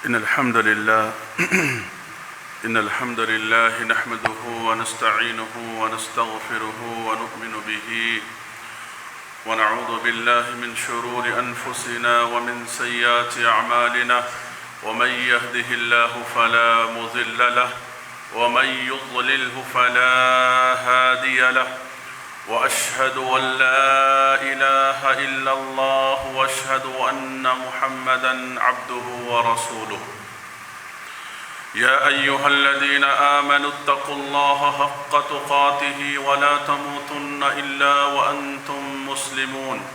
إن الحمد لله نحمده ونستعينه ونستغفره ونؤمن به ونعوذ بالله من شرور أنفسنا ومن سيئات أعمالنا ومن يهده الله فلا مضل له ومن يضلله فلا هادي له وأشهد أن لا إله إلا الله وأشهد أن محمدًا عبده ورسوله يا أيها الذين آمنوا اتقوا الله حق تقاته ولا تموتن إلا وأنتم مسلمون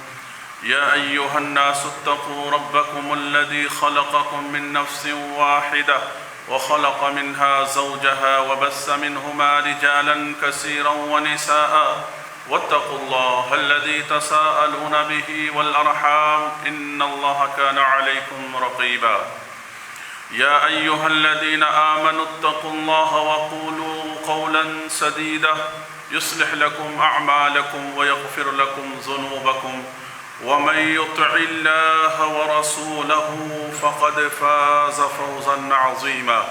يا أيها الناس اتقوا ربكم الذي خلقكم من نفس واحدة وخلق منها زوجها وبث منهما رجالا كثيرا ونساء واتقوا الله الذي تساءلون به والأرحام إن الله كان عليكم رقيبا يا أيها الذين آمنوا اتقوا الله وقولوا قولا سديدا يصلح لكم أعمالكم ويغفر لكم ذنوبكم ومن يطع الله ورسوله فقد فاز فوزا عظيما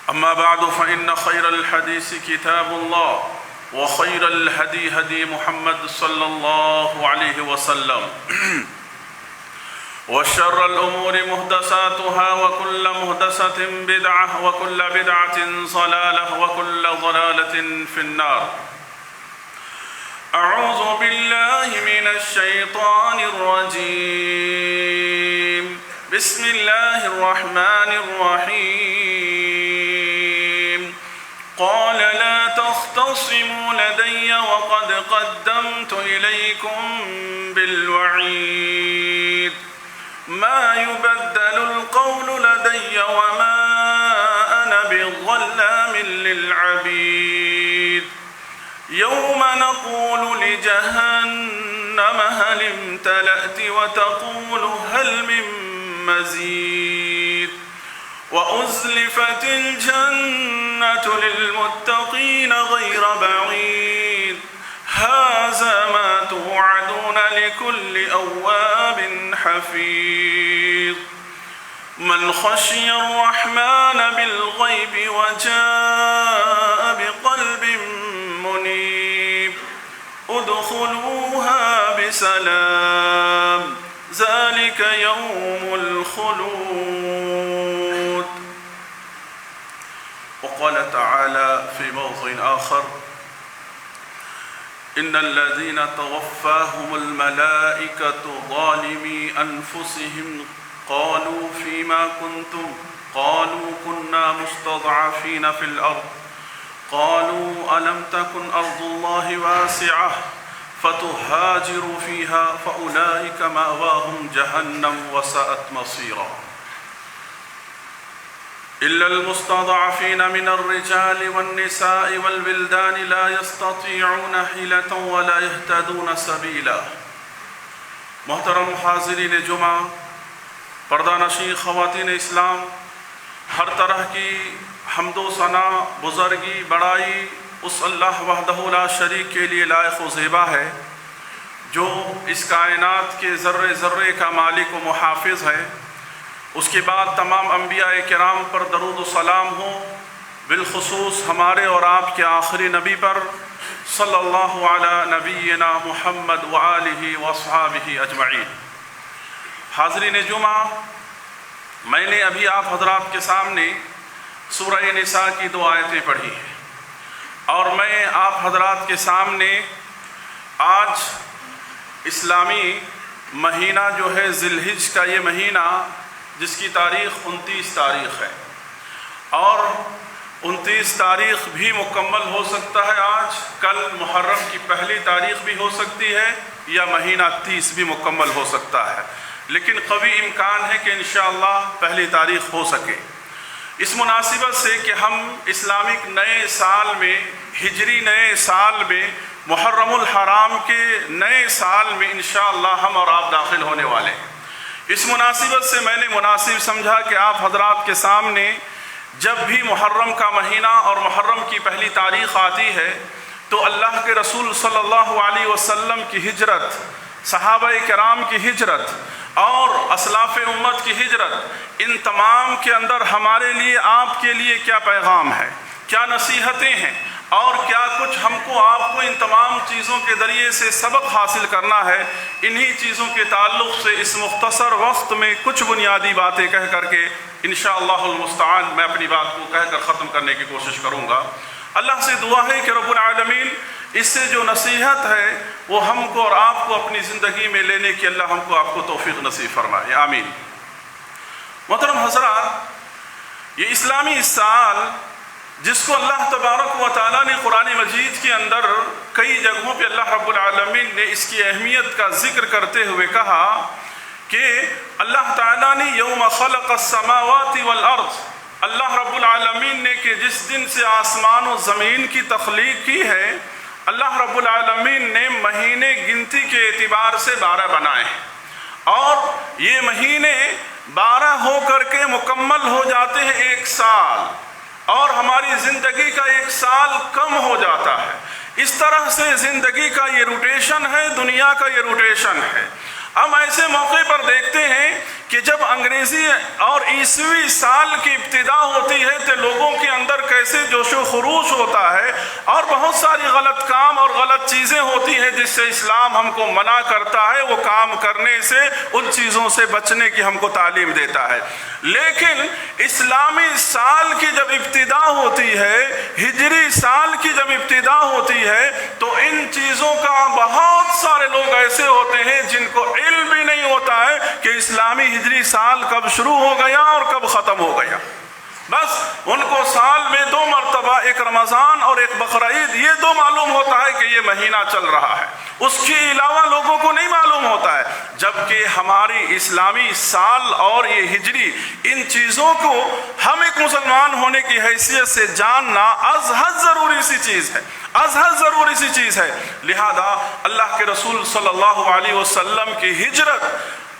أما بعد فإن خير الحديث كتاب الله وخير الهدي هدي محمد صلى الله عليه وسلم وشر الأمور محدثاتها وكل محدثة بدعة وكل بدعة ضلالة وكل ضلالة في النار أعوذ بالله من الشيطان الرجيم بسم الله الرحمن الرحيم قال لا تختصموا لدي وقد قدمت إليكم بالوعيد ما يبدل القول لدي وما أنا بظلام للعبيد يوم نقول لجهنم هل امتلأت وتقول هل من مزيد وأزلفت الجنة للمتقين غير بعيد هذا ما توعدون لكل أواب حفيظ من خشي الرحمن بالغيب وجاء بقلب منيب ادخلوها بسلام ذلك يوم الخلود. وقال تعالى في موضع آخر إن الذين توفاهم الملائكة ظالمي أنفسهم قالوا فيما كنتم قالوا كنا مستضعفين في الأرض قالوا ألم تكن أرض الله واسعة فتهاجروا فيها فأولئك مأواهم جهنم وساءت مصيرا إلا المستضعفين من الرجال والنساء والولدان لا يستطيعون حيلة ولا يهتدون سبيلا. محترم حاضرین جمعہ، پردہ نشین خواتین اسلام، ہر طرح کی حمد و ثنا، بزرگی، بڑائی اس اللہ وحدہ لا شریک کے لیے لائق و زیبا ہے جو اس کائنات کے ذرے ذرے کا مالک و محافظ ہے۔ اس کے بعد تمام انبیاء کرام پر درود و سلام ہو، بالخصوص ہمارے اور آپ کے آخری نبی پر صلی اللہ علی نبینا محمد وآلہ واصحابہ اجمعین۔ حاضرین جمعہ، میں نے ابھی آپ حضرات کے سامنے سورہ نساء کی 2 آیتیں پڑھی ہیں، اور میں آپ حضرات کے سامنے آج اسلامی مہینہ جو ہے ذی الحج کا یہ مہینہ جس کی تاریخ 29 تاریخ ہے، اور 29 تاریخ بھی مکمل ہو سکتا ہے، آج کل محرم کی پہلی تاریخ بھی ہو سکتی ہے، یا مہینہ 30 بھی مکمل ہو سکتا ہے، لیکن قوی امکان ہے کہ انشاءاللہ پہلی تاریخ ہو سکے۔ اس مناسبت سے کہ ہم اسلامک نئے سال میں، ہجری نئے سال میں، محرم الحرام کے نئے سال میں انشاءاللہ ہم اور آپ داخل ہونے والے ہیں۔ اس مناسبت سے میں نے مناسب سمجھا کہ آپ حضرات کے سامنے جب بھی محرم کا مہینہ اور محرم کی پہلی تاریخ آتی ہے تو اللہ کے رسول صلی اللہ علیہ وسلم کی ہجرت صحابہ کرام کی ہجرت اور اسلاف امت کی ہجرت، ان تمام کے اندر ہمارے لیے، آپ کے لیے کیا پیغام ہے، کیا نصیحتیں ہیں، اور کیا کچھ ہم کو آپ کو ان تمام چیزوں کے ذریعے سے سبق حاصل کرنا ہے، انہی چیزوں کے تعلق سے اس مختصر وقت میں کچھ بنیادی باتیں کہہ کر کے انشاءاللہ المستعان میں اپنی بات کو کہہ کر ختم کرنے کی کوشش کروں گا۔ اللہ سے دعا ہے کہ رب العالمین اس سے جو نصیحت ہے وہ ہم کو اور آپ کو اپنی زندگی میں لینے کی اللہ ہم کو آپ کو توفیق نصیب فرمائے، آمین۔ محترم حضرات، یہ اسلامی سال جس کو اللہ تبارک و تعالیٰ نے قرآن مجید کے اندر کئی جگہوں پہ اللہ رب العالمین نے اس کی اہمیت کا ذکر کرتے ہوئے کہا کہ اللہ تعالیٰ نے یوم خلق السماوات والارض، اللہ رب العالمین نے کہ جس دن سے آسمان و زمین کی تخلیق کی ہے، اللہ رب العالمین نے مہینے گنتی کے اعتبار سے 12 بنائے اور یہ مہینے 12 ہو کر کے مکمل ہو جاتے ہیں 1 سال، اور ہماری زندگی کا 1 سال کم ہو جاتا ہے۔ اس طرح سے زندگی کا یہ روٹیشن ہے، دنیا کا یہ روٹیشن ہے۔ ہم ایسے موقع پر دیکھتے ہیں کہ جب انگریزی اور عیسوی سال کی ابتدا ہوتی ہے تو لوگوں کے اندر کیسے جوش و خروش ہوتا ہے، اور بہت ساری غلط کام اور غلط چیزیں ہوتی ہیں جس سے اسلام ہم کو منع کرتا ہے، وہ کام کرنے سے، ان چیزوں سے بچنے کی ہم کو تعلیم دیتا ہے۔ لیکن اسلامی سال کی جب ابتدا ہوتی ہے، ہجری سال کی جب ابتدا ہوتی ہے، تو ان چیزوں کا بہت سارے لوگ ایسے ہوتے ہیں جن کو علم بھی نہیں ہوتا ہے کہ اسلامی ہجری سال کب شروع ہو گیا اور کب ختم ہو گیا۔ بس ان کو سال میں 2 مرتبہ، ایک رمضان اور ایک بقرعید، یہ 2 معلوم ہوتا ہے کہ یہ مہینہ چل رہا ہے، اس کے علاوہ لوگوں کو نہیں معلوم ہوتا ہے۔ جبکہ ہماری اسلامی سال اور یہ ہجری، ان چیزوں کو ہم ایک مسلمان ہونے کی حیثیت سے جاننا از حد ضروری سی چیز ہے، از حد ضروری سی چیز ہے۔ لہذا اللہ کے رسول صلی اللہ علیہ وسلم کی ہجرت،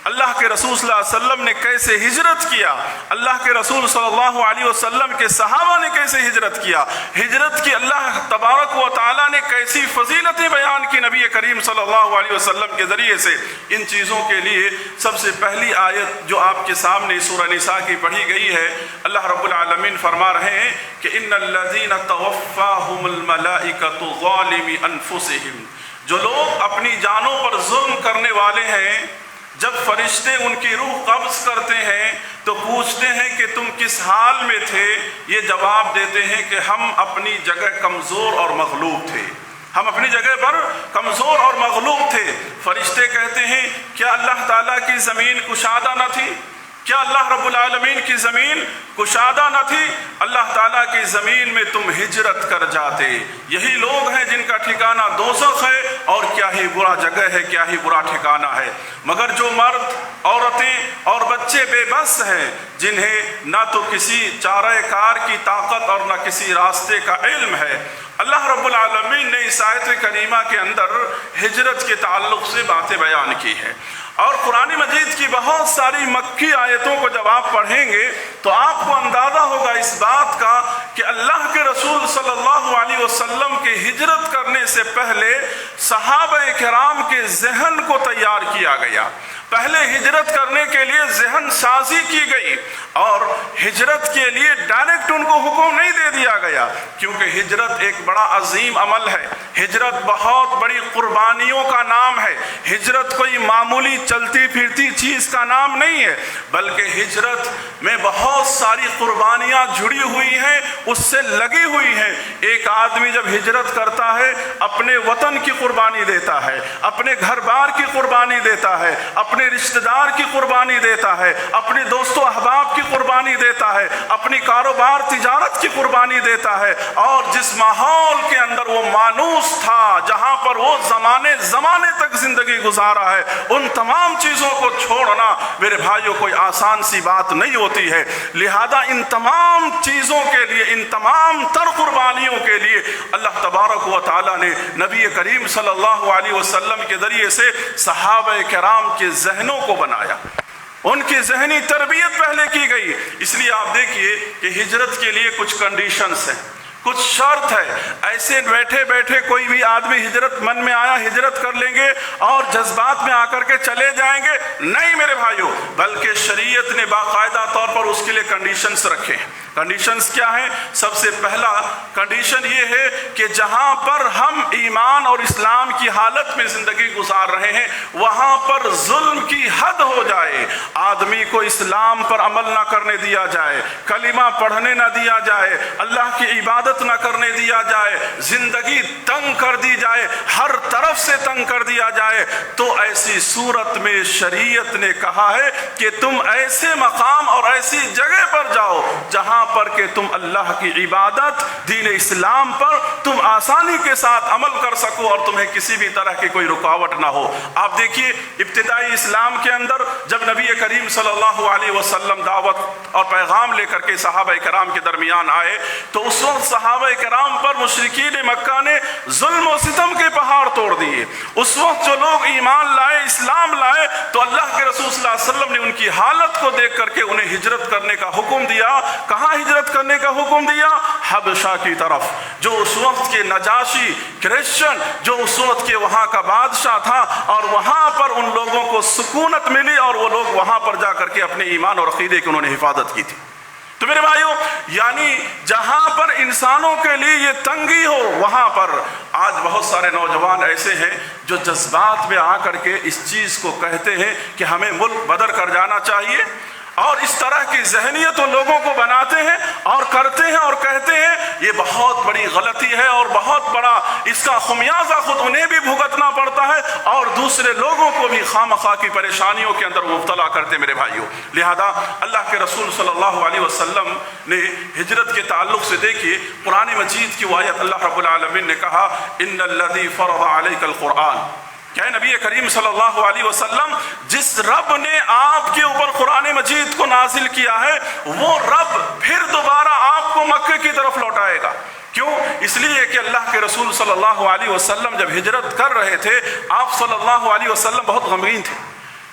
اللہ کے رسول صلی اللہ علیہ وسلم نے کیسے ہجرت کیا، اللہ کے رسول صلی اللہ علیہ وسلم کے صحابہ نے کیسے ہجرت کیا، ہجرت کی اللہ تبارک و تعالیٰ نے کیسی فضیلتیں بیان کی نبی کریم صلی اللہ علیہ وسلم کے ذریعے سے، ان چیزوں کے لیے سب سے پہلی آیت جو آپ کے سامنے سورہ نساء کی پڑھی گئی ہے، اللہ رب العالمین فرما رہے ہیں کہ ان الذین توفاہم الملائکۃ ظالمی انفسہم، جو لوگ اپنی جانوں پر ظلم کرنے والے ہیں، جب فرشتے ان کی روح قبض کرتے ہیں تو پوچھتے ہیں کہ تم کس حال میں تھے، یہ جواب دیتے ہیں کہ ہم اپنی جگہ کمزور اور مغلوب تھے، ہم اپنی جگہ پر کمزور اور مغلوب تھے۔ فرشتے کہتے ہیں کیا اللہ تعالیٰ کی زمین کشادہ نہ تھی، کیا اللہ رب العالمین کی زمین کشادہ نہ تھی، اللہ تعالیٰ کی زمین میں تم ہجرت کر جاتے۔ یہی لوگ ہیں جن کا ٹھکانہ دوزخ ہے، اور کیا ہی برا جگہ ہے، کیا ہی برا ٹھکانہ ہے۔ مگر جو مرد، عورتیں اور بچے بے بس ہیں، جنہیں نہ تو کسی چارہ کار کی طاقت اور نہ کسی راستے کا علم ہے، اللہ رب العالمین نے اس آیت کریمہ کے اندر ہجرت کے تعلق سے باتیں بیان کی ہیں۔ اور قرآن مجید کی بہت ساری مکی آیتوں کو جب آپ پڑھیں گے تو آپ کو اندازہ ہوگا اس بات کا کہ اللہ کے رسول صلی اللہ علیہ وسلم کے ہجرت کرنے سے پہلے صحابہ کرام کے ذہن کو تیار کیا گیا۔ پہلے ہجرت کرنے کے لیے ذہن سازی کی گئی، اور ہجرت کے لیے ڈائریکٹ ان کو حکم نہیں دے دیا گیا، کیونکہ ہجرت ایک بڑا عظیم عمل ہے، ہجرت بہت بڑی قربانیوں کا نام ہے، ہجرت کوئی معمولی چلتی پھرتی چیز کا نام نہیں ہے، بلکہ ہجرت میں بہت ساری قربانیاں جڑی ہوئی ہیں، اس سے لگی ہوئی ہیں۔ ایک آدمی جب ہجرت کرتا ہے اپنے وطن کی قربانی دیتا ہے، اپنے گھر بار کی قربانی دیتا ہے، اپنے رشتہ دار کی قربانی دیتا ہے، اپنے دوست و احباب کی قربانی دیتا ہے، اپنی کاروبار تجارت کی قربانی دیتا ہے، اور جس ماحول کے اندر وہ مانوس تھا، جہاں پر وہ زمانے تک زندگی گزارا ہے، ان تمام چیزوں کو چھوڑنا میرے بھائیوں کوئی آسان سی بات نہیں ہوتی ہے۔ لہذا ان تمام چیزوں کے لیے، ان تمام تر قربانیوں کے لیے اللہ تبارک و تعالیٰ نے نبی کریم صلی اللہ علیہ وسلم کے ذریعے سے صحابہ کرام کے ذہنوں کو بنایا، ان کی ذہنی تربیت پہلے کی گئی۔ اس لیے آپ دیکھیے کہ ہجرت کے لیے کچھ کنڈیشنز ہیں، کچھ شرط ہے. ایسے بیٹھے بیٹھے کوئی بھی آدمی ہجرت من میں آیا ہجرت کر لیں گے اور جذبات میں آ کر کے چلے جائیں گے؟ نہیں میرے بھائیوں، بلکہ شریعت نے باقاعدہ طور پر اس کے لیے کنڈیشنز رکھے ہیں. کنڈیشنز کیا ہیں؟ سب سے پہلا کنڈیشن یہ ہے کہ جہاں پر ہم ایمان اور اسلام کی حالت میں زندگی گزار رہے ہیں وہاں پر ظلم کی حد ہو جائے، آدمی کو اسلام پر عمل نہ کرنے دیا جائے، کلمہ پڑھنے نہ دیا جائے، اللہ کی عبادت نہ کرنے دیا جائے، زندگی تنگ کر دی جائے، ہر طرف سے تنگ کر دیا جائے، تو ایسی صورت میں شریعت نے کہا ہے کہ تم ایسے مقام اور ایسی جگہ پر جاؤ جہاں پر کہ تم اللہ کی عبادت، دین اسلام پر تم آسانی کے ساتھ عمل کر سکو اور تمہیں کسی بھی طرح کی کوئی رکاوٹ نہ ہو. آپ دیکھیے ابتدائی اسلام کے اندر جب نبی کریم صلی اللہ علیہ وسلم دعوت اور پیغام لے کر کے صحابہ کرام کے درمیان آئے تو اس وقت صحابہ کرام پر مشرکین مکہ نے ظلم و ستم کے پہاڑ توڑ دیے. اس وقت جو لوگ ایمان لائے، اسلام لائے، تو اللہ کے رسول صلی اللہ علیہ وسلم نے ان کی حالت کو دیکھ کر کے انہیں ہجرت کرنے کا حکم دیا. کہاں ہجرت کرنے کا حکم دیا؟ حبشہ کی طرف. جو اس وقت کے نجاشی کرسچن، جو اس وقت کے وہاں کا بادشاہ تھا، اور وہاں پر ان لوگوں کو سکونت ملی اور وہ لوگ وہاں پر جا کر کے اپنے ایمان اور عقیدے کی انہوں نے حفاظت کی تھی. تو میرے بھائیوں، یعنی جہاں پر انسانوں کے لیے یہ تنگی ہو وہاں پر آج بہت سارے نوجوان ایسے ہیں جو جذبات میں آ کر کے اس چیز کو کہتے ہیں کہ ہمیں ملک بدر کر جانا چاہیے، اور اس طرح کی ذہنیت ان لوگوں کو بناتے ہیں اور کرتے ہیں اور کہتے ہیں. یہ بہت بڑی غلطی ہے اور بہت بڑا اس کا خمیازہ خود انہیں بھی بھگتنا پڑتا ہے اور دوسرے لوگوں کو بھی خواہ کی پریشانیوں کے اندر مبتلا کرتے. میرے بھائیوں، لہذا اللہ کے رسول صلی اللہ علیہ وسلم نے ہجرت کے تعلق سے دیکھیے قرآن مجید کی آیت اللہ رب العالمین نے کہا ان الذی فرض علیک القرآن. کیا نبی کریم صلی اللہ علیہ وسلم جس رب نے آپ کے اوپر قرآن مجید کو نازل کیا ہے وہ رب پھر دوبارہ آپ کو مکے کی طرف لوٹائے گا. کیوں؟ اس لیے کہ اللہ کے رسول صلی اللہ علیہ وسلم جب ہجرت کر رہے تھے آپ صلی اللہ علیہ وسلم بہت غمگین تھے.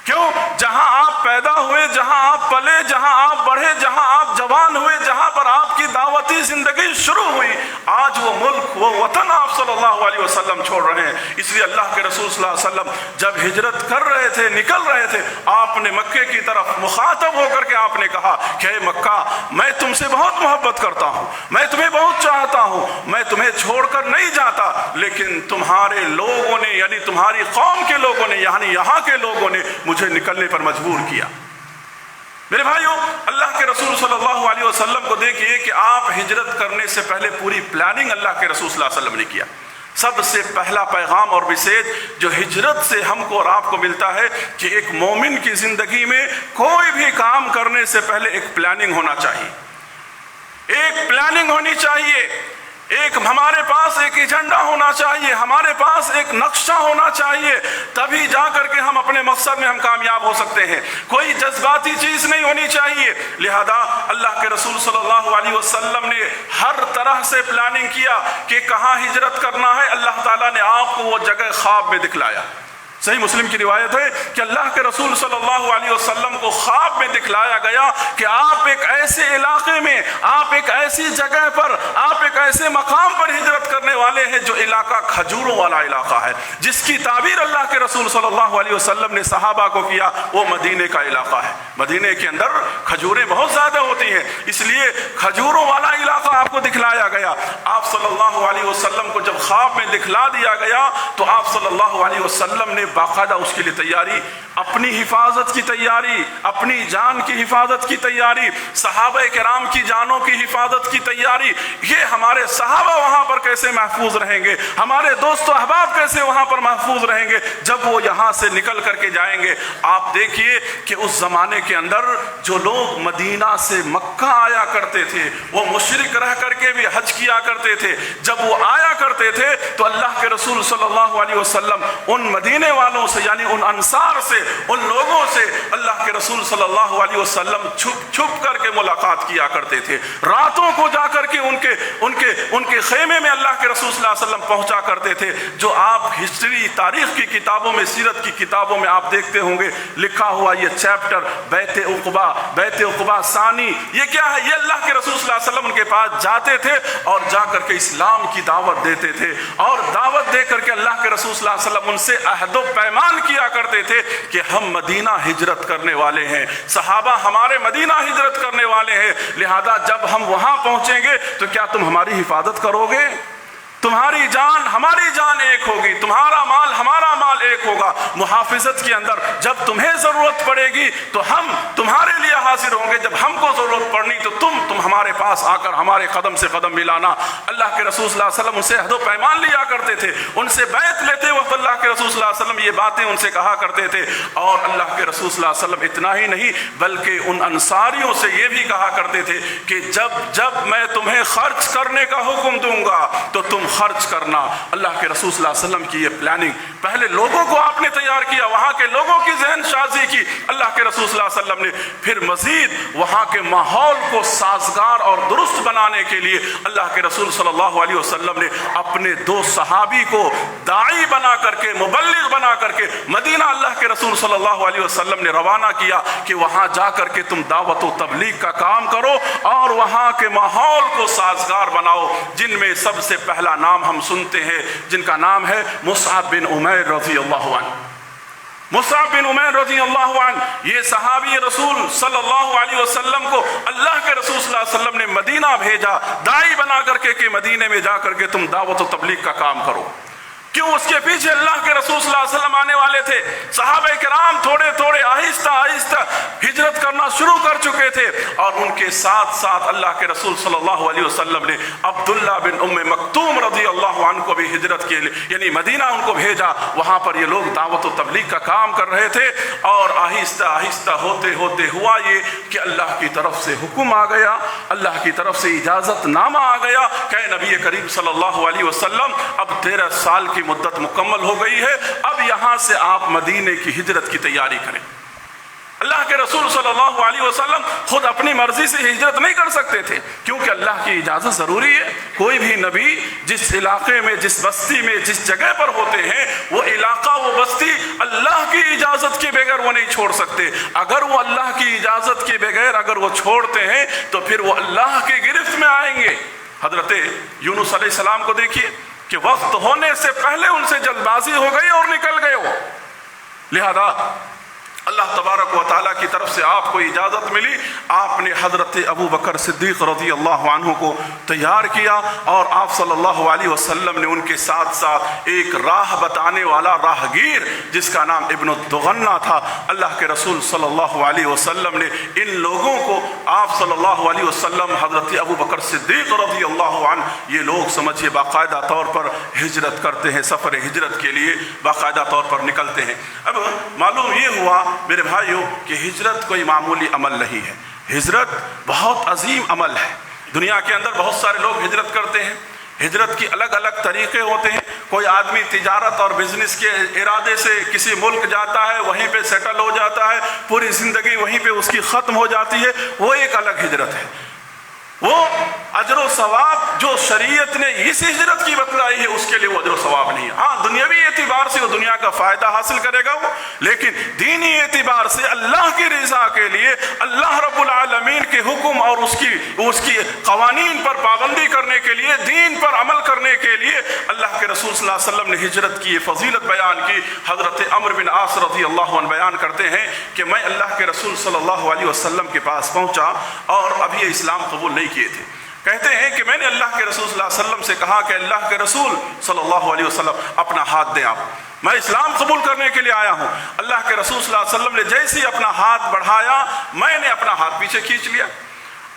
کیوں؟ جہاں آپ پیدا ہوئے، جہاں آپ پلے، جہاں آپ بڑھے، جہاں آپ جوان ہوئے، جہاں پر آپ کی دعوتی زندگی شروع ہوئی، آج وہ ملک، وہ وطن آپ صلی اللہ علیہ وسلم چھوڑ رہے ہیں. اس لیے اللہ کے رسول صلی اللہ علیہ وسلم جب ہجرت کر رہے تھے، نکل رہے تھے، آپ نے مکے کی طرف مخاطب ہو کر کے آپ نے کہا کہ اے مکہ، میں تم سے بہت محبت کرتا ہوں، میں تمہیں بہت چاہتا ہوں، میں تمہیں چھوڑ کر نہیں جاتا، لیکن تمہارے لوگوں نے، یعنی تمہاری قوم کے لوگوں نے، یعنی یہاں کے لوگوں نے مجھے نکلنے پر مجبور کیا. میرے بھائیوں، اللہ کے رسول صلی اللہ علیہ وسلم کو دیکھیے کہ آپ ہجرت کرنے سے پہلے پوری پلاننگ اللہ کے رسول صلی اللہ علیہ وسلم نے کیا. سب سے پہلا پیغام اور میسیج جو ہجرت سے ہم کو اور آپ کو ملتا ہے کہ ایک مومن کی زندگی میں کوئی بھی کام کرنے سے پہلے ایک پلاننگ ہونا چاہیے. ایک پلاننگ ہونی چاہیے، ایک ہمارے پاس ایک ایجنڈا ہونا چاہیے، ہمارے پاس ایک نقشہ ہونا چاہیے، تبھی جا کر کے ہم اپنے مقصد میں ہم کامیاب ہو سکتے ہیں. کوئی جذباتی چیز نہیں ہونی چاہیے. لہذا اللہ کے رسول صلی اللہ علیہ وسلم نے ہر طرح سے پلاننگ کیا کہ کہاں ہجرت کرنا ہے. اللہ تعالیٰ نے آپ کو وہ جگہ خواب میں دکھلایا. صحیح مسلم کی روایت ہے کہ اللہ کے رسول صلی اللہ علیہ وسلم کو خواب میں دکھلایا گیا کہ آپ ایک ایسے علاقے میں، آپ ایک ایسی جگہ پر، آپ ایک ایسے مقام پر ہجرت کرنے والے ہیں جو علاقہ کھجوروں والا علاقہ ہے. جس کی تعبیر اللہ کے رسول صلی اللہ علیہ وسلم نے صحابہ کو کیا وہ مدینے کا علاقہ ہے. مدینے کے اندر کھجوریں بہت زیادہ ہوتی ہیں، اس لیے کھجوروں والا علاقہ آپ کو دکھلایا گیا. آپ صلی اللہ علیہ وسلم کو جب خواب میں دکھلا دیا گیا تو آپ صلی اللہ علیہ وسلم نے باقاعدہ اس کے لیے تیاری، اپنی حفاظت کی تیاری، اپنی جان کی حفاظت کی تیاری، صحابہ کرام کی جانوں کی حفاظت کی تیاری. یہ ہمارے صحابہ وہاں پر کیسے محفوظ رہیں گے، ہمارے دوست و احباب کیسے وہاں پر محفوظ رہیں گے جب وہ یہاں سے نکل کر کے جائیں گے. آپ دیکھیے کہ اس زمانے کے اندر جو لوگ مدینہ سے مکہ آیا کرتے تھے وہ مشرک رہ کر کے بھی حج کیا کرتے تھے، جب وہ آیا کرتے تھے تو اللہ کے رسول صلی اللہ علیہ وسلم ان مدینے والوں سے یعنی ان انصار سے, ان لوگوں سے اللہ کے رسول صلی اللہ علیہ وسلم چھپ چھپ کر کے ملاقات کیا کرتے تھے. راتوں کو جا کر کے ان کے خیمے میں اللہ کے رسول صلی اللہ علیہ وسلم پہنچا کرتے تھے. جو آپ ہسٹری تاریخ کی کتابوں میں, سیرت کی کتابوں میں آپ دیکھتے ہوں گے لکھا ہوا یہ چیپٹر بیت عقبہ ثانی, یہ کیا ہے؟ یہ اللہ کے رسول صلی اللہ علیہ وسلم ان کے پاس جاتے تھے اور جا کر کے اسلام کی دعوت دیتے تھے, اور دعوت دے کر کے اللہ کے رسول صلی اللہ علیہ وسلم ان سے عہد و پیمان کیا کرتے تھے کہ ہم مدینہ ہجرت کرنے والے ہیں, صحابہ ہمارے مدینہ ہجرت کرنے والے ہیں, لہذا جب ہم وہاں پہنچیں گے تو کیا تم ہماری حفاظت کرو گے؟ تمہاری جان ہماری جان ایک ہوگی, تمہارا مال ہمارا مال ایک ہوگا. محافظت کے اندر جب تمہیں ضرورت پڑے گی تو ہم تمہارے لیے حاضر ہوں گے, جب ہم کو ضرورت پڑنی تو تم ہمارے پاس آ کر ہمارے قدم سے قدم ملانا. اللہ کے رسول صلی اللہ علیہ وسلم ان سے عہد و پیمان لیا کرتے تھے, ان سے بیعت لیتے وقت اللہ کے رسول صلی اللہ علیہ وسلم یہ باتیں ان سے کہا کرتے تھے. اور اللہ کے رسول صلی اللہ علیہ وسلم اتنا ہی نہیں بلکہ ان انصاریوں سے یہ بھی کہا کرتے تھے کہ جب میں تمہیں خرچ کرنے کا حکم دوں گا تو تم خرچ کرنا. اللہ کے رسول صلی اللہ علیہ وسلم کی یہ پلاننگ, پہلے لوگوں کو آپ نے تیار کیا, وہاں کے لوگوں کی ذہن سازی کی اللہ کے رسول صلی اللہ علیہ وسلم نے, پھر مزید وہاں کے ماحول کو سازگار اور درست بنانے کے لیے اللہ کے رسول صلی اللہ علیہ وسلم نے اپنے 2 صحابی کو داعی بنا کر کے, مبلغ بنا کر کے مدینہ اللہ کے رسول صلی اللہ علیہ وسلم نے روانہ کیا کہ وہاں جا کر کے تم دعوت و تبلیغ کا کام کرو اور وہاں کے ماحول کو سازگار بناؤ. جن میں سب سے پہلا نام ہم سنتے ہیں جن کا نام ہے مصعب بن عمیر رضی اللہ عنہ. مصعب بن عمیر رضی اللہ عنہ یہ صحابی رسول صلی اللہ علیہ وسلم کو اللہ کے رسول صلی اللہ علیہ وسلم نے مدینہ بھیجا داعی بنا کر کے کہ مدینے میں جا کر کے تم دعوت و تبلیغ کا کام کرو. کیوں؟ اس کے پیچھے اللہ کے رسول صلی اللہ علیہ وسلم آنے والے تھے. صحابہ کرام تھوڑے تھوڑے آہستہ آہستہ ہجرت کرنا شروع کر چکے تھے, اور ان کے ساتھ ساتھ اللہ کے رسول صلی اللہ علیہ وسلم نے عبداللہ بن ام مکتوم رضی اللہ عنہ کو بھی ہجرت کے لیے یعنی مدینہ ان کو بھیجا. وہاں پر یہ لوگ دعوت و تبلیغ کا کام کر رہے تھے, اور آہستہ آہستہ ہوتے ہوتے ہوا یہ کہ اللہ کی طرف سے حکم آ گیا, اللہ کی طرف سے اجازت نامہ آ گیا کہ نبی کریم صلی اللہ علیہ وسلم اب 13 سال کی مدت مکمل ہو گئی ہے, اب یہاں سے آپ مدینے کی ہجرت کی تیاری کریں. اللہ کے رسول صلی اللہ علیہ وسلم خود اپنی مرضی سے ہجرت نہیں کر سکتے تھے کیونکہ اللہ کی اجازت ضروری ہے. کوئی بھی نبی جس علاقے میں, جس بستی میں, جس جگہ پر ہوتے ہیں وہ علاقہ, وہ بستی اللہ کی اجازت کے بغیر وہ نہیں چھوڑ سکتے. اگر وہ اللہ کی اجازت کے بغیر اگر وہ چھوڑتے ہیں تو پھر وہ اللہ کے گرفت میں آئیں گے. حضرت یونس علیہ السلام کو دیکھیے کہ وقت ہونے سے پہلے ان سے جلد بازی ہو گئی اور نکل گئے وہ. لہذا اللہ تبارک و تعالیٰ کی طرف سے آپ کو اجازت ملی, آپ نے حضرت ابو بکر صدیق رضی اللہ عنہ کو تیار کیا, اور آپ صلی اللہ علیہ وسلم نے ان کے ساتھ ساتھ ایک راہ بتانے والا راہگیر جس کا نام ابن الدغنہ تھا, اللہ کے رسول صلی اللہ علیہ وسلم نے ان لوگوں کو, آپ صلی اللہ علیہ وسلم, حضرت ابو بکر صدیق رضی اللہ عنہ, یہ لوگ سمجھیے باقاعدہ طور پر ہجرت کرتے ہیں, سفر ہجرت کے لیے باقاعدہ طور پر نکلتے ہیں. اب معلوم یہ ہوا میرے بھائیوں کہ ہجرت کوئی معمولی عمل نہیں ہے, ہجرت بہت عظیم عمل ہے. دنیا کے اندر بہت سارے لوگ ہجرت کرتے ہیں, ہجرت کی الگ الگ طریقے ہوتے ہیں. کوئی آدمی تجارت اور بزنس کے ارادے سے کسی ملک جاتا ہے, وہیں پہ سیٹل ہو جاتا ہے, پوری زندگی وہیں پہ اس کی ختم ہو جاتی ہے, وہ ایک الگ ہجرت ہے. وہ اجر و ثواب جو شریعت نے اس ہجرت کی بتلائی ہے اس کے لیے وہ اجر و ثواب نہیں ہے. ہاں دنیاوی اعتبار سے وہ دنیا کا فائدہ حاصل کرے گا وہ, لیکن دینی اعتبار سے اللہ کی رضا کے لیے, اللہ رب العالمین کے حکم اور اس کی قوانین پر پابندی کرنے کے لیے, دین پر عمل کرنے کے لیے اللہ کے رسول صلی اللہ علیہ وسلم نے ہجرت کی فضیلت بیان کی. حضرت عمرو بن عاص رضی اللہ عنہ بیان کرتے ہیں کہ میں اللہ کے رسول صلی اللہ علیہ وسلم کے پاس پہنچا اور اب یہ اسلام قبول نہیں کیے تھے. کہتے ہیں کہ میں نے اللہ کے رسول صلی اللہ علیہ وسلم سے کہا کہ اللہ کے رسول صلی اللہ علیہ وسلم اپنا ہاتھ دیں, آپ, میں اسلام قبول کرنے کے لیے آیا ہوں. اللہ کے رسول صلی اللہ علیہ وسلم نے جیسے ہی اپنا ہاتھ بڑھایا میں نے اپنا ہاتھ پیچھے کھینچ لیا.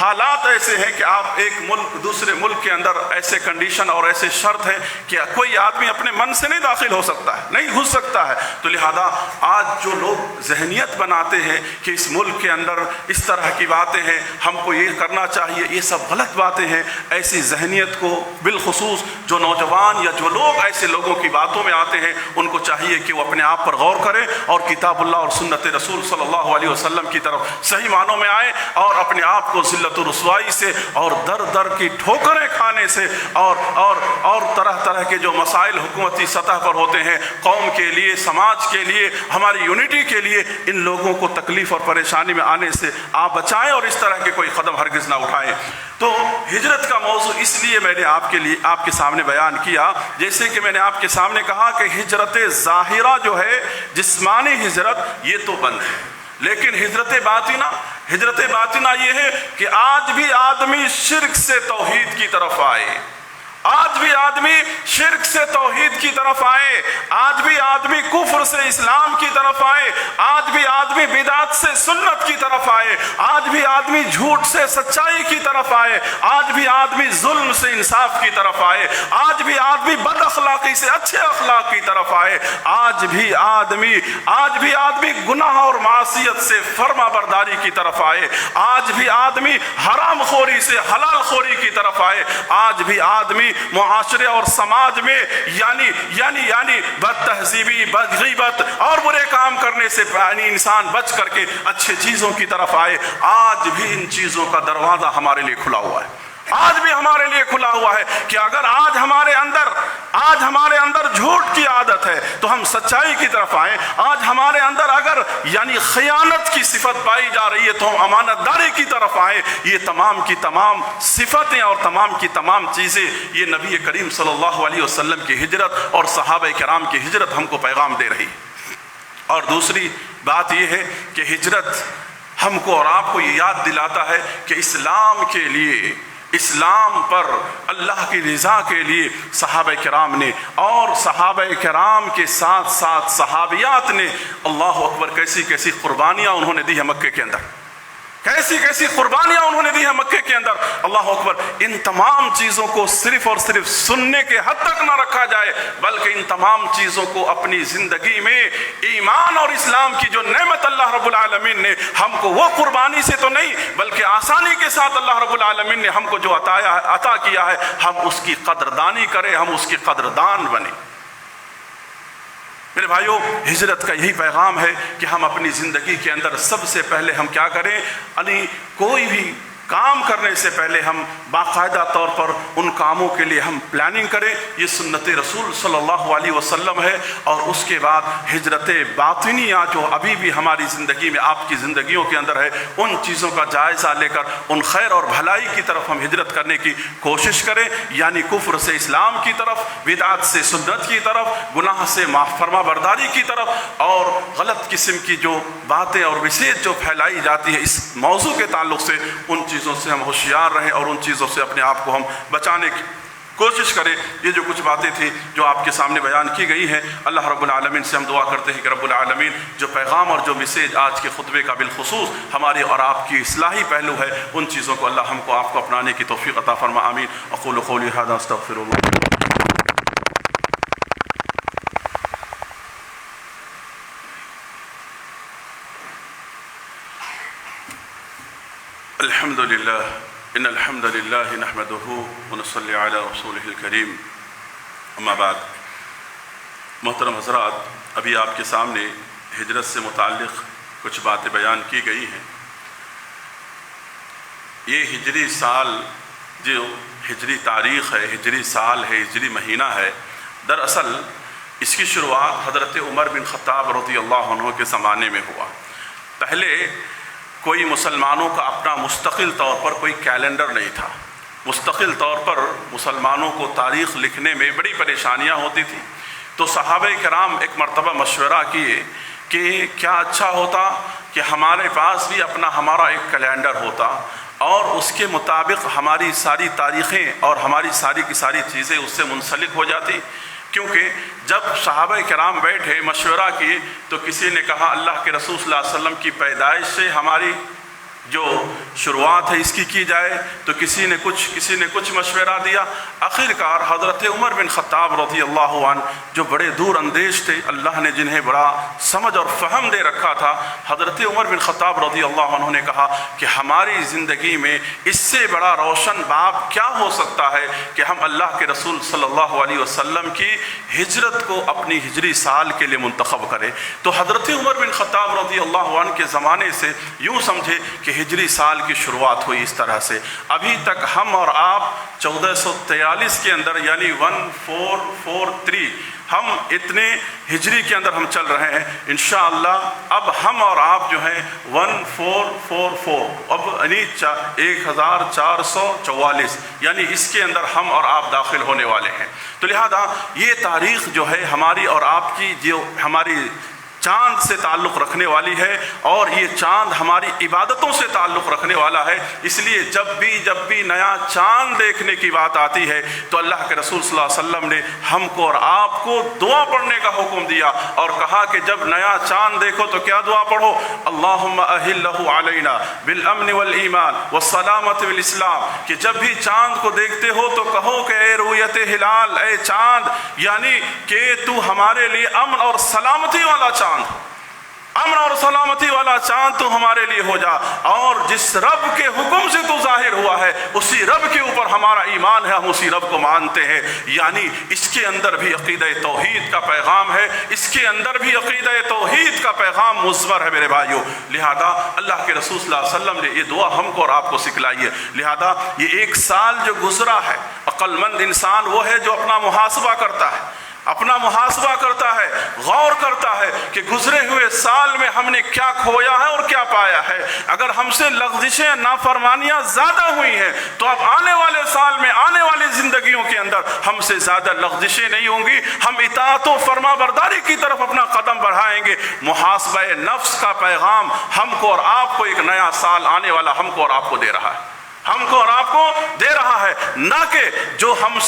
حالات ایسے ہیں کہ آپ ایک ملک دوسرے ملک کے اندر ایسے کنڈیشن اور ایسے شرط ہیں کہ کوئی آدمی اپنے من سے نہیں داخل ہو سکتا ہے، نہیں گھس سکتا ہے. تو لہذا آج جو لوگ ذہنیت بناتے ہیں کہ اس ملک کے اندر اس طرح کی باتیں ہیں، ہم کو یہ کرنا چاہیے، یہ سب غلط باتیں ہیں. ایسی ذہنیت کو بالخصوص جو نوجوان یا جو لوگ ایسے لوگوں کی باتوں میں آتے ہیں، ان کو چاہیے کہ وہ اپنے آپ پر غور کریں اور کتاب اللہ اور سنت رسول صلی اللہ علیہ وسلم کی طرف صحیح معنوں میں آئیں اور اپنے آپ کو ذلت و رسوائی سے اور در در کی ٹھوکریں کھانے سے اور طرح طرح کے جو مسائل حکومتی سطح پر ہوتے ہیں، قوم کے لیے، سماج کے لیے، ہماری یونٹی کے لیے، ان لوگوں کو تکلیف اور پریشانی میں آنے سے آپ بچائیں اور اس طرح کے کوئی قدم ہرگز نہ اٹھائیں. تو ہجرت کا موضوع اس لیے میں نے آپ کے سامنے بیان کیا، جیسے کہ میں نے آپ کے سامنے کہا کہ ہجرت ظاہرہ جو ہے، جسمانی ہجرت، یہ تو بند ہے، لیکن ہجرت باطنہ یہ ہے کہ آج بھی آدمی شرک سے توحید کی طرف آئے، آج بھی آدمی شرک سے توحید کی طرف آئے، آج بھی آدمی کفر سے اسلام کی طرف آئے، آج بھی آدمی بدعت سے سنت کی طرف آئے، آج بھی آدمی جھوٹ سے سچائی کی طرف آئے، آج بھی آدمی ظلم سے انصاف کی طرف آئے، آج بھی آدمی بد اخلاقی سے اچھے اخلاق کی طرف آئے، آج بھی آدمی گناہ اور معصیت سے فرما برداری کی طرف آئے، آج بھی آدمی حرام خوری سے حلال خوری کی طرف آئے، آج بھی آدمی معاشرے اور سماج میں یعنی بد تہذیبی، بد غیبت اور برے کام کرنے سے انسان بچ کر کے اچھے چیزوں کی طرف آئے. آج بھی ان چیزوں کا دروازہ ہمارے لیے کھلا ہوا ہے، آج بھی ہمارے لیے کھلا ہوا ہے کہ اگر آج ہمارے اندر جھوٹ کی عادت ہے تو ہم سچائی کی طرف آئیں. آج ہمارے اندر اگر خیانت کی صفت پائی جا رہی ہے تو ہم امانت داری کی طرف آئیں. یہ تمام کی تمام صفتیں اور تمام کی تمام چیزیں یہ نبی کریم صلی اللہ علیہ وسلم کی ہجرت اور صحابہ کرام کی ہجرت ہم کو پیغام دے رہی. اور دوسری بات یہ ہے کہ ہجرت ہم کو اور آپ کو یہ یاد دلاتا ہے کہ اسلام کے لیے، اسلام پر اللہ کی رضا کے لیے صحابہ کرام نے اور صحابہ کرام کے ساتھ ساتھ صحابیات نے اللہ اکبر کیسی کیسی قربانیاں انہوں نے دی ہیں مکے کے اندر، کیسی کیسی قربانیاں انہوں نے دی ہیں مکے کے اندر. اللہ اکبر. ان تمام چیزوں کو صرف اور صرف سننے کے حد تک نہ رکھا جائے، بلکہ ان تمام چیزوں کو اپنی زندگی میں ایمان اور اسلام کی جو نعمت اللہ رب العالمین نے ہم کو، وہ قربانی سے تو نہیں بلکہ آسانی کے ساتھ اللہ رب العالمین نے ہم کو جو عطا کیا ہے، ہم اس کی قدردانی کریں، ہم اس کی قدردان بنیں. میرے بھائیوں، ہجرت کا یہی پیغام ہے کہ ہم اپنی زندگی کے اندر سب سے پہلے ہم کیا کریں، کوئی بھی کام کرنے سے پہلے ہم باقاعدہ طور پر ان کاموں کے لیے ہم پلاننگ کریں. یہ سنت رسول صلی اللہ علیہ وسلم ہے. اور اس کے بعد ہجرت باطنیہ جو ابھی بھی ہماری زندگی میں، آپ کی زندگیوں کے اندر ہے، ان چیزوں کا جائزہ لے کر ان خیر اور بھلائی کی طرف ہم ہجرت کرنے کی کوشش کریں، یعنی کفر سے اسلام کی طرف، بدعت سے سنت کی طرف، گناہ سے فرما برداری کی طرف، اور غلط قسم کی جو باتیں اور وسعت جو پھیلائی جاتی ہے اس موضوع کے تعلق سے، ان چیزوں سے ہم ہوشیار رہیں اور ان چیزوں سے اپنے آپ کو ہم بچانے کی کوشش کریں. یہ جو کچھ باتیں تھیں جو آپ کے سامنے بیان کی گئی ہیں، اللہ رب العالمین سے ہم دعا کرتے ہیں کہ رب العالمین جو پیغام اور جو میسیج آج کے خطبے کا بالخصوص ہماری اور آپ کی اصلاحی پہلو ہے، ان چیزوں کو اللہ ہم کو آپ کو اپنانے کی توفیق عطا فرما. آمین. اقول قولی ھذا استغفر اللہ. الحمد لله ان الحمد لله نحمده ونصلي على رسوله الكريم. اما بعد. محترم حضرات، ابھی آپ کے سامنے ہجرت سے متعلق کچھ باتیں بیان کی گئی ہیں. یہ ہجری سال جو ہجری تاریخ ہے، ہجری سال ہے، ہجری مہینہ ہے، دراصل اس کی شروعات حضرت عمر بن خطاب رضی اللہ عنہ کے زمانے میں ہوا. پہلے کوئی مسلمانوں کا اپنا مستقل طور پر کوئی کیلنڈر نہیں تھا. مستقل طور پر مسلمانوں کو تاریخ لکھنے میں بڑی پریشانیاں ہوتی تھیں. تو صحابہ کرام ایک مرتبہ مشورہ کیے کہ کیا اچھا ہوتا کہ ہمارے پاس بھی ہمارا ایک کیلنڈر ہوتا اور اس کے مطابق ہماری ساری تاریخیں اور ہماری ساری کی ساری چیزیں اس سے منسلک ہو جاتی. کیونکہ جب صحابہ کرام بیٹھے مشورہ کیے تو کسی نے کہا اللہ کے رسول صلی اللہ علیہ وسلم کی پیدائش سے ہماری جو شروعات ہے اس کی جائے تو کسی نے کچھ مشورہ دیا. آخرکار حضرت عمر بن خطاب رضی اللہ عنہ جو بڑے دور اندیش تھے، اللہ نے جنہیں بڑا سمجھ اور فہم دے رکھا تھا، حضرت عمر بن خطاب رضی اللہ عنہ نے کہا کہ ہماری زندگی میں اس سے بڑا روشن باب کیا ہو سکتا ہے کہ ہم اللہ کے رسول صلی اللہ علیہ وسلم کی ہجرت کو اپنی ہجری سال کے لیے منتخب کریں. تو حضرت عمر بن خطاب رضی اللہ عنہ کے زمانے سے یوں سمجھے کہ ہجری سال کی شروعات ہوئی اس طرح سے. ابھی تک ہم اور آپ 1443 کے اندر یعنی 1443 ہم اتنے ہجری کے اندر ہم چل رہے ہیں. انشاءاللہ اب ہم اور آپ جو ہیں 1444 اب یعنی 1444 یعنی اس کے اندر ہم اور آپ داخل ہونے والے ہیں. تو لہذا یہ تاریخ جو ہے ہماری اور آپ کی جو ہماری چاند سے تعلق رکھنے والی ہے، اور یہ چاند ہماری عبادتوں سے تعلق رکھنے والا ہے. اس لیے جب بھی نیا چاند دیکھنے کی بات آتی ہے تو اللہ کے رسول صلی اللہ علیہ وسلم نے ہم کو اور آپ کو دعا پڑھنے کا حکم دیا اور کہا کہ جب نیا چاند دیکھو تو کیا دعا پڑھو؟ اللہم اہلہ علینا بالامن والایمان والسلامت والاسلام. کہ جب بھی چاند کو دیکھتے ہو تو کہو کہ اے رویت ہلال، اے چاند، یعنی کہ تو ہمارے لیے امن اور سلامتی والا چاند، امن اور سلامتی والا چاند تو ہمارے لیے ہو جا. اور جس رب کے حکم سے تو ظاہر ہوا ہے اسی رب کے اوپر ہمارا ایمان ہے، ہم اسی رب کو مانتے ہیں. یعنی اس کے اندر بھی عقیدہ توحید کا پیغام ہے، اس کے اندر بھی عقیدہ توحید کا پیغام مزور ہے میرے بھائیوں. لہذا اللہ کے رسول صلی اللہ علیہ وسلم نے یہ دعا ہم کو اور آپ کو سکھلائی ہے. لہذا یہ ایک سال جو گزرا ہے، عقل مند انسان وہ ہے جو اپنا محاسبہ کرتا ہے، غور کرتا ہے کہ گزرے ہوئے سال میں ہم نے کیا کھویا ہے اور کیا پایا ہے. اگر ہم سے لغزشیں، نافرمانیاں زیادہ ہوئی ہیں تو اب آنے والے سال میں، آنے والی زندگیوں کے اندر ہم سے زیادہ لغزشیں نہیں ہوں گی. ہم اطاعت و فرما برداری کی طرف اپنا قدم بڑھائیں گے. محاسبہ نفس کا پیغام ہم کو اور آپ کو ایک نیا سال آنے والا ہم کو اور آپ کو دے رہا ہے، ہم کو اور آپ کو دے رہا ہے. نہ کہ جو ہم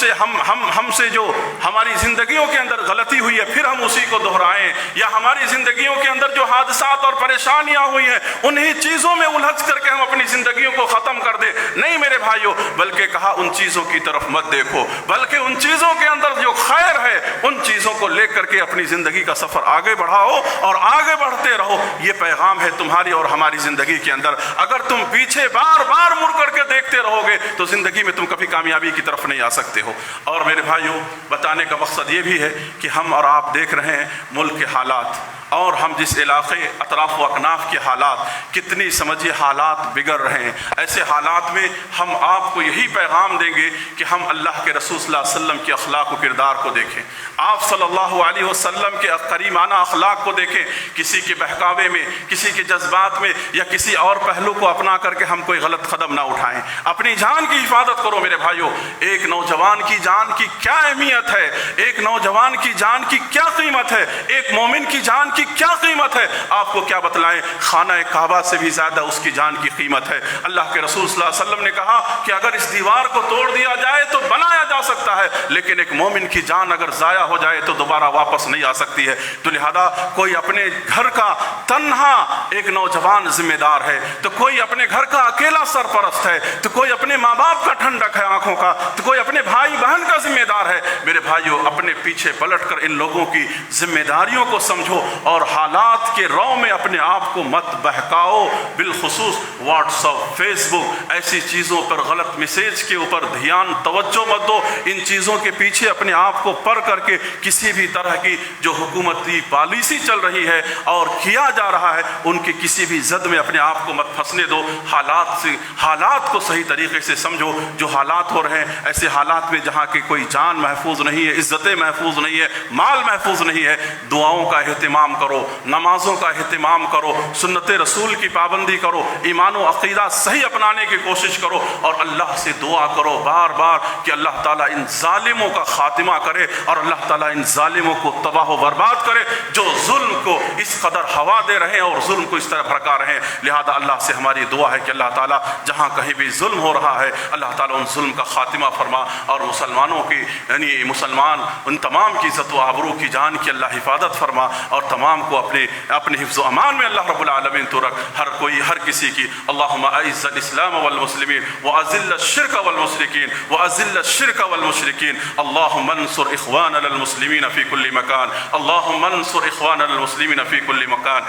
سے جو ہماری زندگیوں کے اندر غلطی ہوئی ہے پھر ہم اسی کو دہرائیں، یا ہماری زندگیوں کے اندر جو حادثات اور پریشانیاں ہوئی ہیں انہی چیزوں میں الجھ کر کے ہم اپنی زندگیوں کو ختم کر دیں. نہیں میرے بھائیوں، بلکہ کہا ان چیزوں کی طرف مت دیکھو، بلکہ ان چیزوں کے اندر جو خیر ہے ان چیزوں کو لے کر کے اپنی زندگی کا سفر آگے بڑھاؤ اور آگے بڑھتے رہو. یہ پیغام ہے تمہاری اور ہماری زندگی کے اندر. اگر تم پیچھے بار بار مڑ کر کے دیکھتے رہو گے تو زندگی میں تم کبھی کامیابی کی طرف نہیں آ سکتے ہو. اور میرے بھائیوں، بتانے کا مقصد یہ بھی ہے کہ ہم اور آپ دیکھ رہے ہیں ملک کے حالات، اور ہم جس علاقے اطراف و اکناف کے حالات، کتنی سمجھیے حالات بگڑ رہے ہیں. ایسے حالات میں ہم آپ کو یہی پیغام دیں گے کہ ہم اللہ کے رسول صلی اللہ علیہ وسلم کے اخلاق و کردار کو دیکھیں، آپ صلی اللہ علیہ وسلم کے کریمانہ اخلاق کو دیکھیں. کسی کے بہکاوے میں، کسی کے جذبات میں یا کسی اور پہلو کو اپنا کر کے ہم کوئی غلط قدم نہ اٹھائیں. اپنی جان کی حفاظت کرو میرے بھائیوں. ایک نوجوان کی جان کی کیا اہمیت ہے، ایک نوجوان کی جان کی کیا قیمت ہے، ایک مومن کی جان کی کیا قیمت ہے. آپ کو کیا بتلائیں، خانہ کعبہ سے بھی زیادہ اس کی جان کی قیمت ہے. اللہ کے رسول صلی اللہ علیہ وسلم نے کہا کہ اگر اس دیوار کو توڑ دیا جائے تو بنایا جا سکتا ہے، لیکن ایک مومن کی جان اگر ضائع ہو جائے تو دوبارہ واپس نہیں آ سکتی ہے. تو لہذا کوئی اپنے گھر کا تنہا ایک نوجوان ذمہ دار ہے، تو کوئی اپنے گھر کا اکیلا سرپرست ہے، تو کوئی اپنے ماں باپ کا ٹھنڈک ہے آنکھوں کا، تو کوئی اپنے بھائی بہن کا ذمہ دار ہے. میرے بھائیوں، اپنے پیچھے پلٹ کر ان لوگوں کی ذمہ داریوں کو سمجھو اور حالات کے رو میں اپنے آپ کو مت بہکاؤ. بالخصوص واٹس ایپ، فیس بک، ایسی چیزوں پر، غلط میسیج کے اوپر دھیان توجہ مت دو. ان چیزوں کے پیچھے اپنے آپ کو پر کر کے کسی بھی طرح کی جو حکومتی پالیسی چل رہی ہے اور کیا جا رہا ہے ان کی کسی بھی زد میں اپنے آپ کو مت پھنسنے دو. حالات کو صحیح طریقے سے سمجھو. جو حالات ہو رہے ہیں ایسے حالات میں جہاں کہ کوئی جان محفوظ نہیں ہے، عزتیں محفوظ نہیں ہے، مال محفوظ نہیں ہے، دعاؤں کا اہتمام کرو، نمازوں کا اہتمام کرو، سنت رسول کی پابندی کرو، ایمان و عقیدہ صحیح اپنانے کی کوشش کرو، اور اللہ سے دعا کرو بار بار کہ اللہ تعالیٰ ان ظالموں کا خاتمہ کرے اور اللہ تعالیٰ ان ظالموں کو تباہ و برباد کرے جو ظلم کو اس قدر ہوا دے رہے ہیں اور ظلم کو اس طرح بھڑکا رہے ہیں. لہذا اللہ سے ہماری دعا ہے کہ اللہ تعالیٰ جہاں کہیں بھی ظلم ہو رہا ہے اللہ تعالیٰ ان ظلم کا خاتمہ فرما، اور مسلمانوں کی یعنی مسلمان ان تمام کی عزت و آبرو کی جان کی اللہ حفاظت فرما، اور تمام تمام کو اپنے حفظ و امان میں اللہ رب العالمین تو رکھ، ہر کسی کی۔ اللہم اعز الاسلام والمسلمین واذل الشرک والمشرکین واذل الشرک والمشرکین، اللہم انصر اخواننا المسلمین فی کل مکان، اللہم انصر اخواننا المسلمین فی کل مکان۔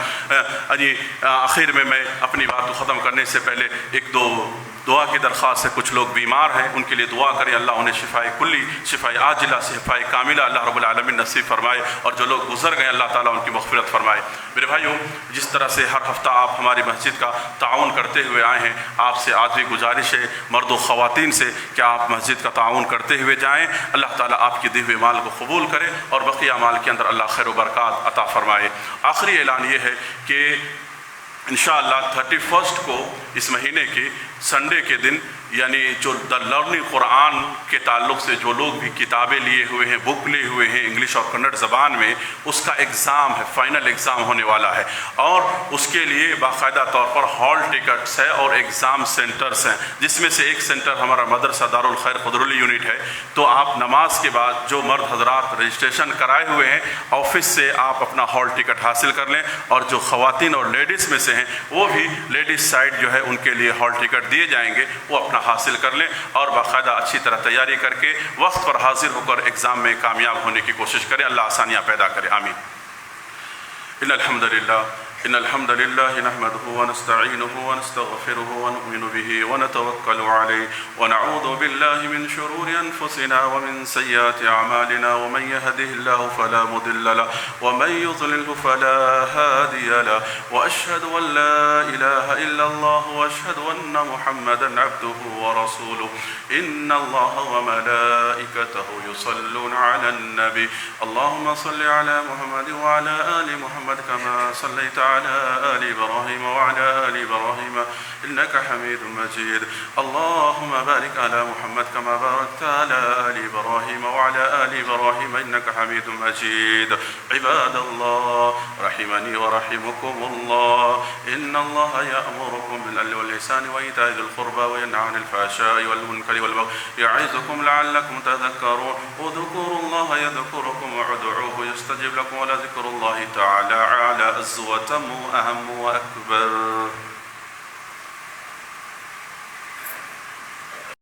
آخر میں اپنی بات کو ختم کرنے سے پہلے ایک دو دعا کی درخواست ہے۔ کچھ لوگ بیمار ہیں، ان کے لیے دعا کریں، اللہ انہیں شفائے کلی، شفائے عاجلہ، شفائے کاملہ اللہ رب العالمین نصیب فرمائے، اور جو لوگ گزر گئے اللہ تعالیٰ ان کی مغفرت فرمائے۔ میرے بھائیوں، جس طرح سے ہر ہفتہ آپ ہماری مسجد کا تعاون کرتے ہوئے آئے ہیں، آپ سے آج گزارش ہے مرد و خواتین سے کہ آپ مسجد کا تعاون کرتے ہوئے جائیں، اللہ تعالیٰ آپ کے دیے ہوئے مال کو قبول کرے اور بقیہ مال کے اندر اللہ خیر و برکات عطا فرمائے۔ آخری اعلان یہ ہے کہ انشاءاللہ 31 کو اس مہینے کے سنڈے کے دن، یعنی جو دا لرننگ قرآن کے تعلق سے جو لوگ بھی کتابیں لیے ہوئے ہیں، بک لیے ہوئے ہیں انگلش اور کنڑ زبان میں، اس کا ایگزام ہے، فائنل ایگزام ہونے والا ہے، اور اس کے لیے باقاعدہ طور پر ہال ٹکٹس ہے اور ایگزام سینٹرز ہیں، جس میں سے ایک سینٹر ہمارا مدرسہ دارالخیر قدرلی یونٹ ہے۔ تو آپ نماز کے بعد جو مرد حضرات رجسٹریشن کرائے ہوئے ہیں آفس سے آپ اپنا ہال ٹکٹ حاصل کر لیں، اور جو خواتین اور لیڈیز میں سے ہیں وہ بھی لیڈیز سائڈ جو ہے ان کے لیے ہال ٹکٹ دیے جائیں گے، وہ اپنا حاصل کر لیں اور باقاعدہ اچھی طرح تیاری کر کے وقت پر حاضر ہو کر ایگزام میں کامیاب ہونے کی کوشش کریں۔ اللہ آسانیاں پیدا کرے، آمین۔ إن الحمد لله نحمده ونستعينه ونستغفره ونؤمن به ونتوكل عليه ونعوذ بالله من شرور أنفسنا ومن سيئات أعمالنا، ومن يهده الله فلا مضل له ومن يضلله فلا هادي له، وأشهد أن لا إله إلا الله وأشهد أن محمدا عبده ورسوله، إن الله وملائكته يصلون على النبي، اللهم صل على محمد وعلى آل محمد كما صليت على آل إبراهيم وعلى آل إبراهيم إنك حميد مجيد، اللهم بارك على محمد كما باركت على آل إبراهيم وعلى آل إبراهيم إنك حميد مجيد۔ عباد الله رحمني ورحمكم الله، إن الله يأمركم بالعدل والإحسان وإيتاء ذي القربى وينهى عن الفحشاء والمنكر والبغي يعظكم لعلكم تذكرون، اذكروا الله يذكركم وادعوه يستجب لكم، ولذكر الله تعالى أعلى أعز وأتم وأهم وأكبر۔